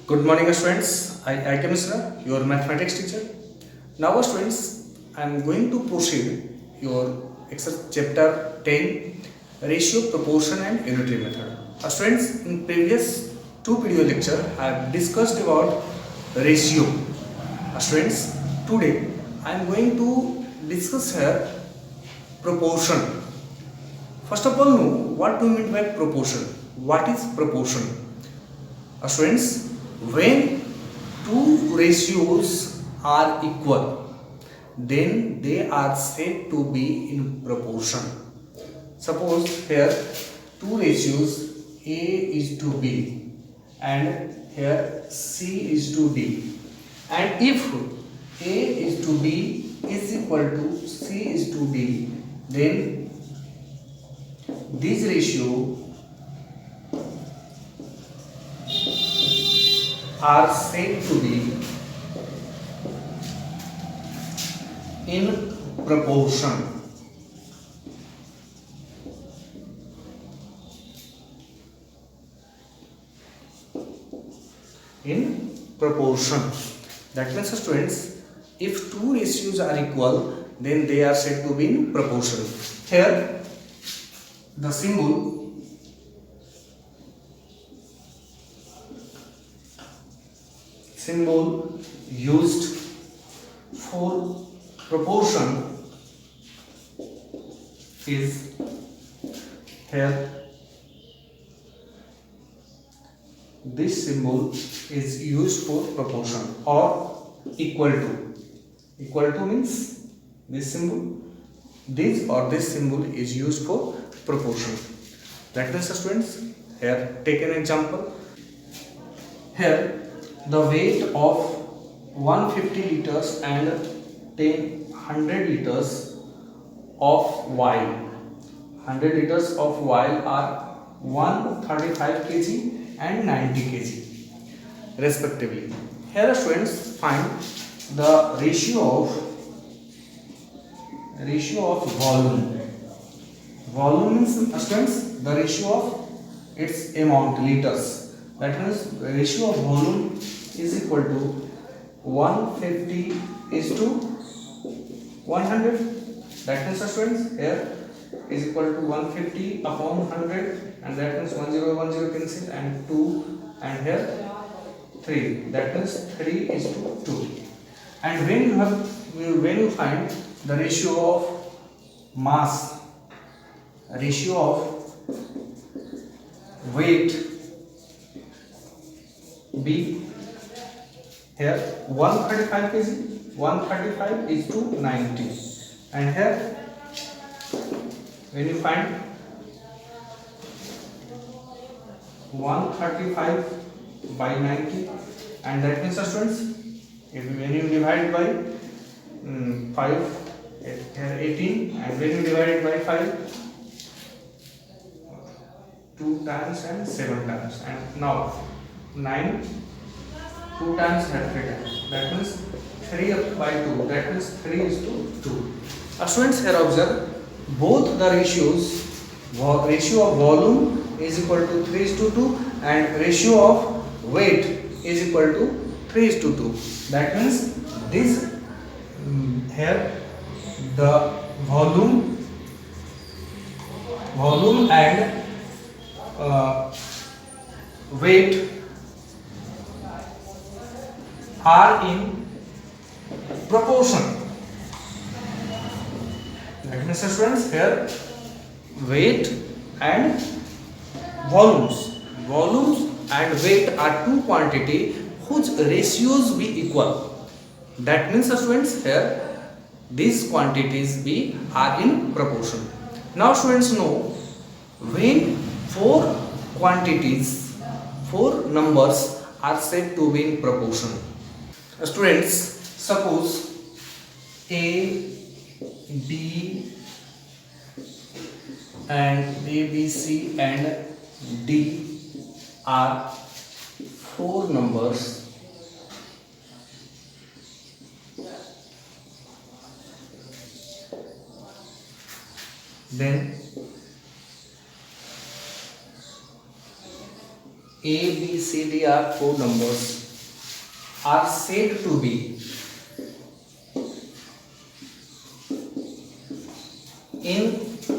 Good morning, students. I K Misra, your mathematics teacher. Now, students, I am going to proceed your chapter 10, ratio, proportion, and unitary method. Students, in previous two video lecture, I have discussed about ratio. Students, today I am going to discuss here proportion. First of all, know what do you mean by proportion? What is proportion? Students, when two ratios are equal, then they are said to be in proportion. Suppose here two ratios A is to B and here C is to D, and if A is to B is equal to C is to D, then this ratio are said to be in proportion. In proportion. That means, students, if two ratios are equal, then they are said to be in proportion. Here, the symbol used for proportion is here. This symbol is used for proportion or equal to. Equal to means this symbol, this or this symbol is used for proportion. That means, students, here take an example. Here the weight of 150 liters and 100 liters of oil. 100 liters of oil are 135 kg and 90 kg respectively. Here, students, find the ratio of volume. Volume means, students, the ratio of its amount, liters. That means the ratio of volume is equal to 150 is to 100. That means, students, here is equal to 150 upon 100, and that means 1010 cancel, and 2, and here 3. That means 3 is to 2. And when you find the ratio of mass, ratio of weight B, here 135 kg, 135 is to 90, and here when you find 135 by 90, and that means, students, when you divide by 5, here 18, and when you divide it by 5, 2 times and 7 times, and now 9, 2 times and 3 times, that means 3 up by 2, that means 3 is to 2. Students, here observe both the ratios. Ratio of volume is equal to 3 is to 2, and ratio of weight is equal to 3 is to 2. That means this here the volume and weight are in proportion. That means, students, here weight and volumes and weight are two quantity whose ratios be equal. That means, students, here these quantities are in proportion. Now, students, know when four numbers are said to be in proportion. Students, suppose A, B and A, B, C and D are four numbers. Then A, B, C, D are four numbers are said to be in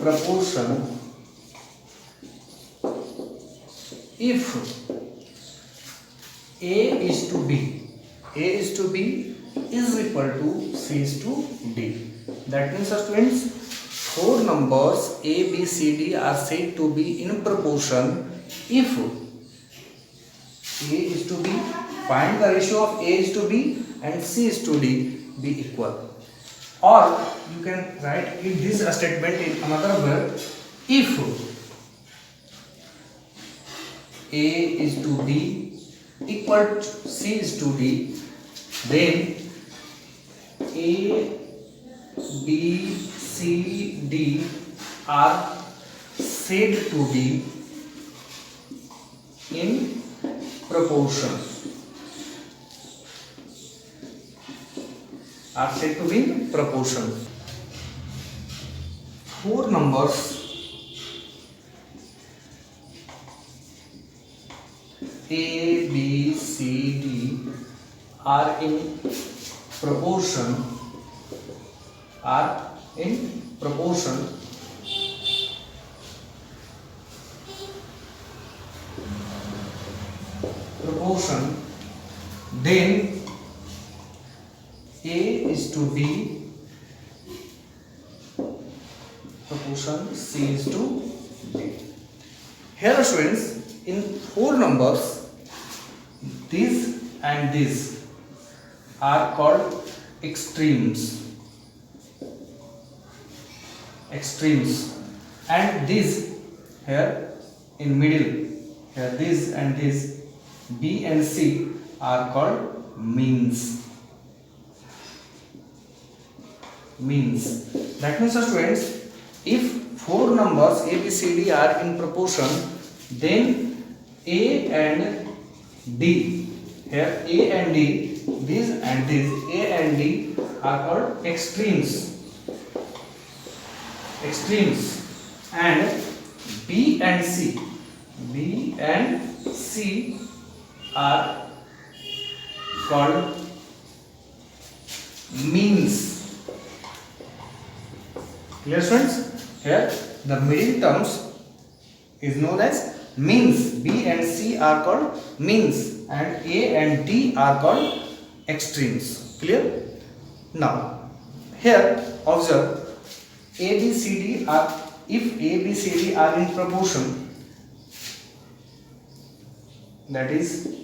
proportion if A is to B, A is to B is equal to C is to D. That means students, four numbers A, B, C, D are said to be in proportion if A is to B, find the ratio of A is to B and C is to D be equal. Or you can write in this statement in another way, if A is to B equal to C is to D, then A, B, C, D are said to be in proportion. Are said to be in proportion. Four numbers A, B, C, D are in proportion. Are in proportion. Proportion. Then A is to B, proportion C is to D. Here students, in four numbers, this and this are called extremes. Extremes. And this here in middle, here this and this B and C are called means. Means. That means students, if four numbers A, B, C, D are in proportion, then A and D, here A and D, this and this, A and D are called extremes. Extremes. And B and C, B and C are called means. Clear friends? Here the middle terms is known as means. B and C are called means and A and D are called extremes. Clear? Now here observe, A, B, C, D are, if A, B, C, D are in proportion, that is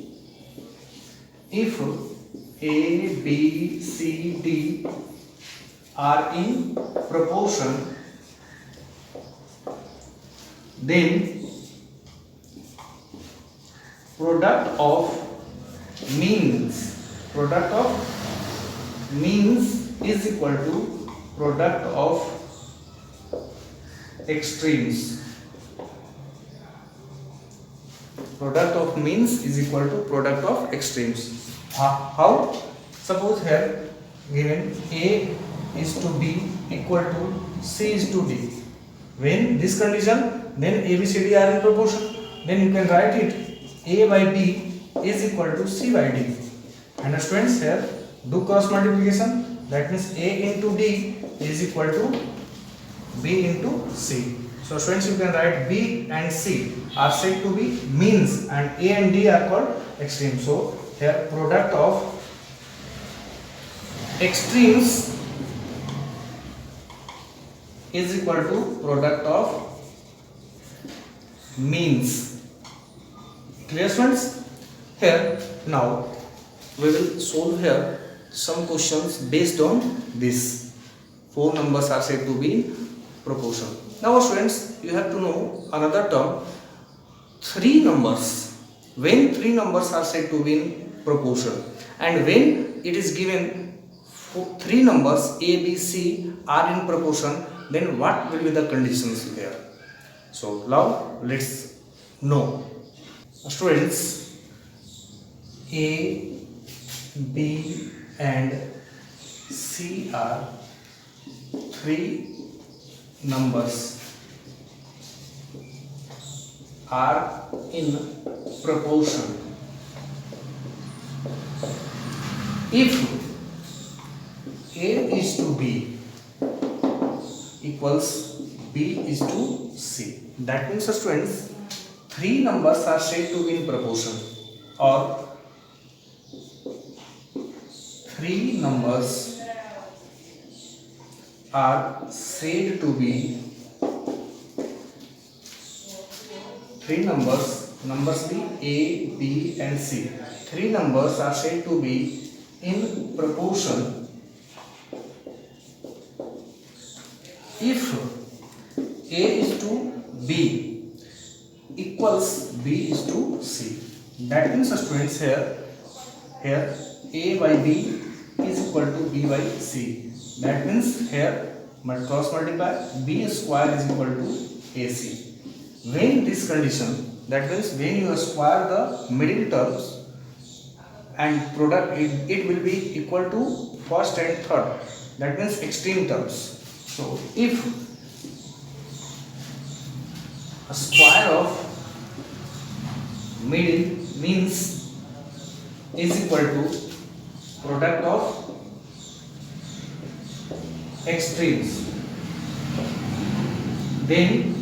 if A, B, C, D are in proportion, then product of means is equal to product of extremes. Product of means is equal to product of extremes. How? Suppose here given A is to B equal to C is to D. When this condition, then A, B, C, D are in proportion. Then you can write it A by B is equal to C by D. And students, here do cross multiplication. That means A into D is equal to B into C. So students, you can write B and C are said to be means and A and D are called extremes. So here product of extremes is equal to product of means. Clear friends? Here now we will solve here some questions based on this. Four numbers are said to be in proportion. Now students, you have to know another term, three numbers. When three numbers are said to be in proportion, and when it is given three numbers A, B, C are in proportion, then what will be the conditions there? So now let's know. Students, A, B and C are three numbers are in proportion. If A is to B equals B is to C, that means students, three numbers are said to be in proportion, or three numbers are said to be numbers be A, B and C. Three numbers are said to be in proportion if A is to B equals B is to C. That means students, here A by B is equal to B by C. That means here cross multiply, B square is equal to AC. When this condition, that means when you square the middle terms and product, it will be equal to first and third, that means extreme terms. So if a square of middle means is equal to product of extremes, then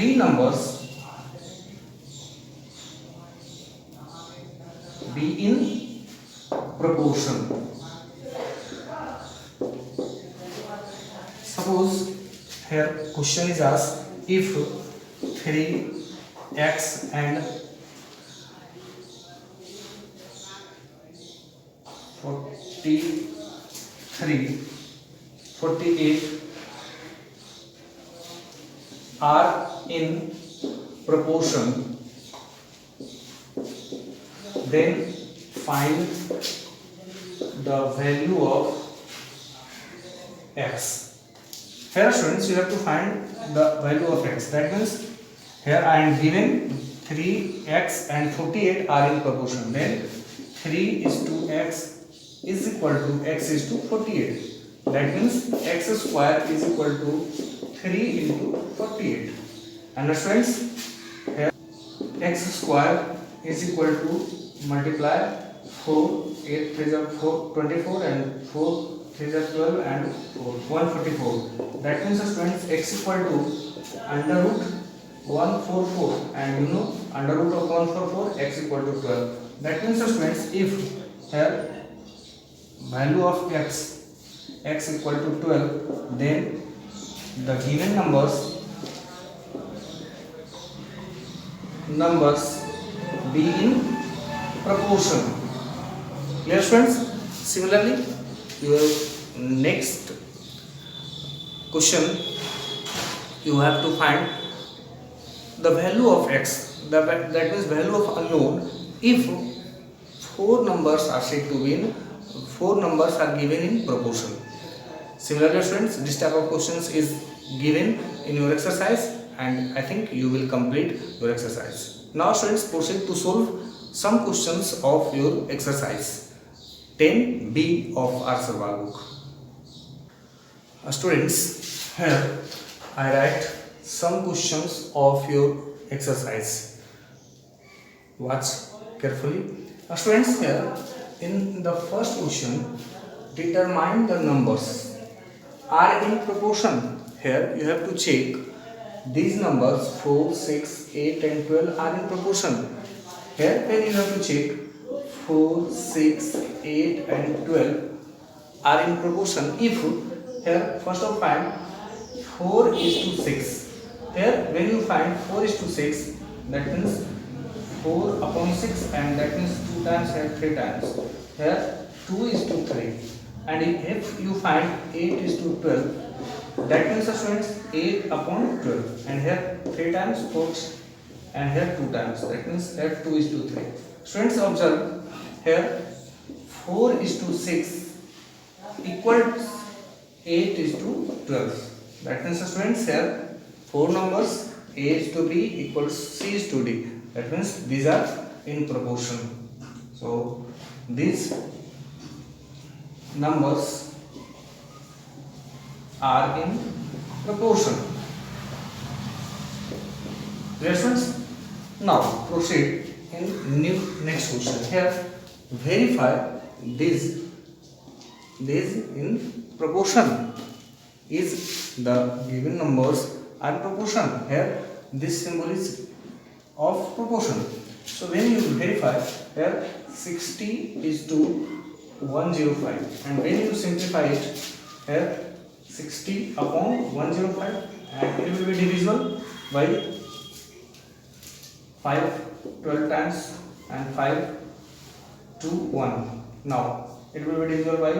three numbers be in proportion. Suppose here question is asked, if 3x and 48 are in proportion, then find the value of x. Here students, you have to find the value of x. That means here I am given 3x and 48 are in proportion, then 3 is to x is equal to x is to 48. That means x square is equal to 3 into 48. Understands? Here x square is equal to multiply 4, 8 3 are 4, 24 and 4 3 are 12 and 4, 144. That means students, x equal to under root 144, and you know under root of 144 x equal to 12. That means students, if here value of x equal to 12, then the given numbers be in proportion. Clear students? Similarly, your next question, you have to find the value of x, that means value of unknown, if four numbers are said to be in, four numbers are given in proportion. Similarly students, this type of questions is given in your exercise, and I think you will complete your exercise. Now students, proceed to solve some questions of your exercise 10B of our survival book. Students, here I write some questions of your exercise. Watch carefully. Students, here in the first question, determine the numbers are in proportion. Here you have to check these numbers 4, 6, 8 and 12 are in proportion. Here when you have to check 4, 6, 8 and 12 are in proportion, if here first of find 4 is to 6. Here when you find 4 is to 6, that means 4 upon 6, and that means 2 times and 3 times. Here 2 is to 3, and if you find 8 is to 12, that means students 8 upon 12, and here 3 times 4, and here 2 times, that means here 2 is to 3. Students, observe here 4 is to 6 equals 8 is to 12. That means students, here 4 numbers, A is to B equals C is to D. That means these are in proportion. So these numbers are in proportion. Dear students, now proceed in new next question. Here verify this in proportion. Is the given numbers are proportion? Here this symbol is of proportion. So when you verify, here 60 is to 105, and when you simplify it, here 60 upon 105, and it will be divisible by 5 12 times and 5 to 1. Now it will be divisible by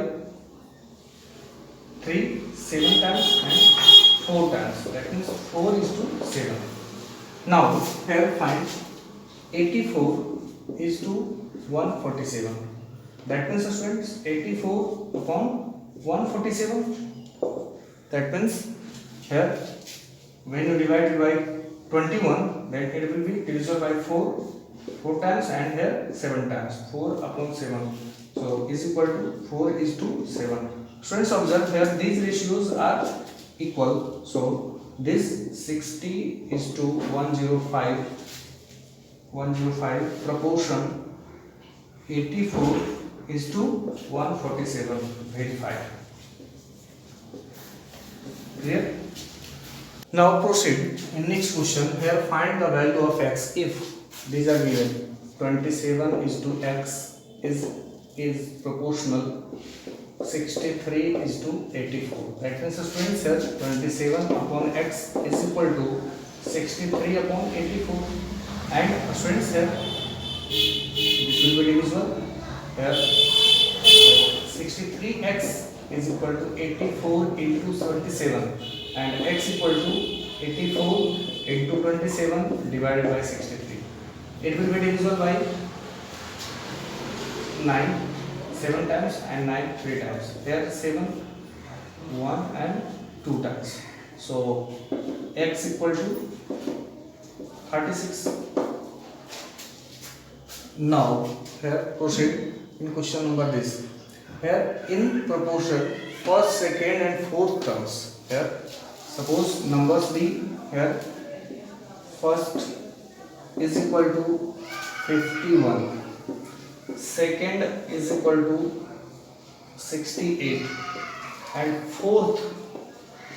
3 7 times and 4 times, that means 4 is to 7. Now here find 84 is to 147, that means students 84 upon 147, that means here when you divide it by 21, then it will be divisible by 4 times, and here 7 times, 4 upon 7, so is equal to 4 is to 7. Students, observe here these ratios are equal, so this 60 is to 105 proportion 84 is to 147 verified. Clear? Now proceed in next question. Here find the value of x if these are given. 27 is to x is proportional 63 is to 84. That means students, here 27 upon x is equal to 63 upon 84, and students here this will be divisible. Here 63x is equal to 84 into 77, and x equal to 84 into 27 divided by 63. It will be divisible by 9 7 times and 9 3 times. Here 7 1 and 2 times. So x equal to 36. Now here proceed in question number this. Here in proportion first, second and fourth terms. Here suppose numbers be here first is equal to 51. Second is equal to 68, and fourth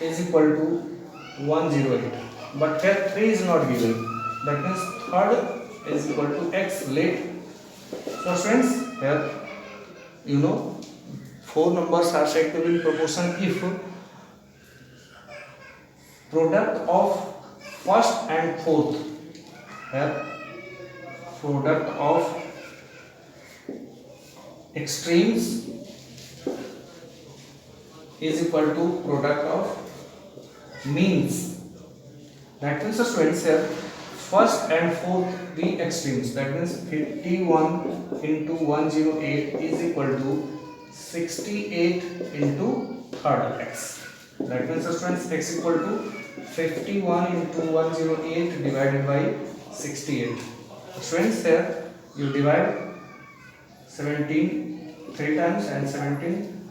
is equal to 108, but here 3 is not given, that means third is equal to x late. So students, here you know 4 numbers are said to be in proportion if product of first and fourth, here product of extremes is equal to product of means. That means the students, here first and fourth the extremes, that means 51 into 108 is equal to 68 into third x. That means the students, x equal to 51 into 108 divided by 68. Students, here you divide 17 3 times and 17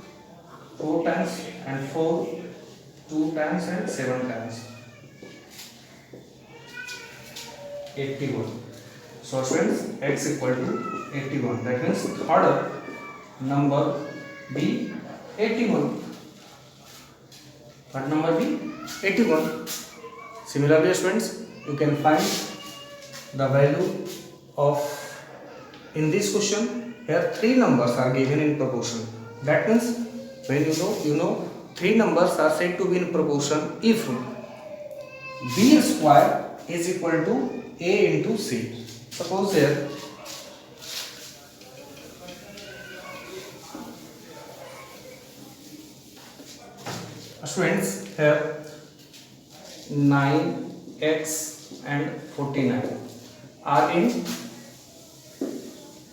4 times and 4 2 times and 7 times, 81. So students, x equal to 81, that means third number be 81. Third number be 81. Similarly students, you can find the value of, in this question here 3 numbers are given in proportion. That means when you know 3 numbers are said to be in proportion if b square is equal to a into c. Suppose here students, here 9x and 49 are in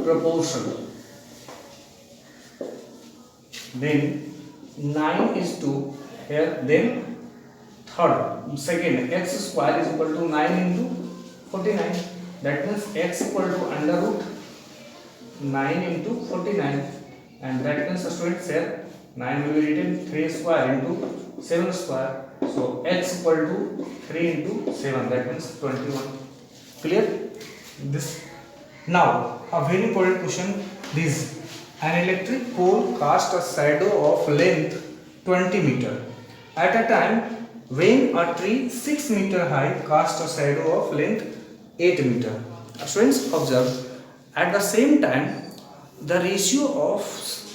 proportion, then 9 is to here, then third second x square is equal to 9 into 49, that means x equal to under root 9 into 49, and that means the students, here 9 will be written 3 square into 7 square, so x equal to 3 into 7, that means 21. Clear this? Now a very important question. This an electric pole casts a shadow of length 20 meter at a time when a tree 6 meter high casts a shadow of length 8 meter. Students observe, at the same time the ratio of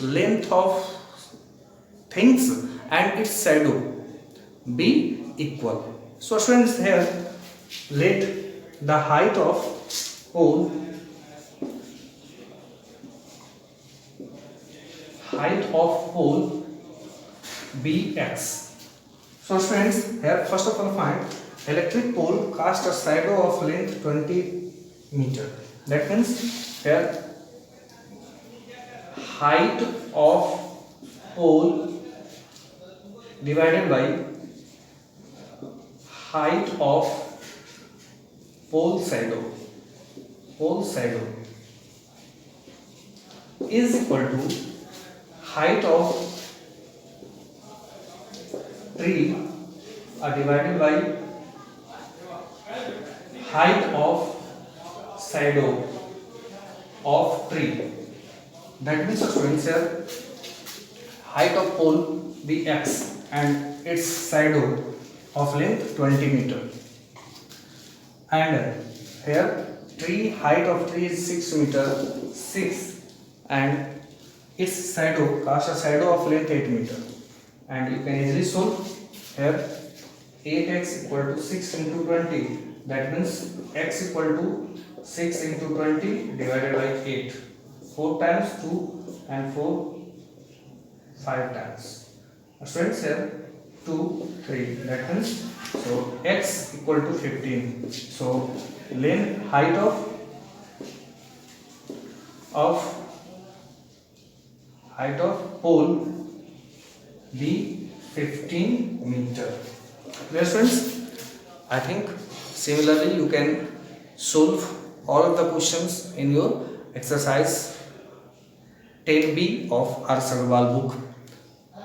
length of things and its shadow be equal. So students, here let the height of pole be x. So students, here first of all find electric pole cast a shadow of length 20 meter. That means here height of pole divided by height of pole shadow is equal to height of tree divided by height of shadow of tree. That means students, here height of pole be x and its shadow of length 20 meter, and here tree height of tree is 6 meter 6, and its shadow cast a shadow of length 8 meter, and you can easily solve. Here 8x equal to 6 into 20. That means x equal to 6 into 20 divided by 8. 4 times 2 and 4 5 times. Students, here 2 3. That means so x equal to 15. So length height of pole be 15 meter. Dear students, I think similarly you can solve all of the questions in your exercise 10B of R. Sagarwal book.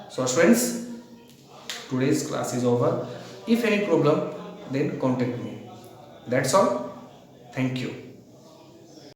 So students, today's class is over. If any problem, then contact me. That's all. Thank you.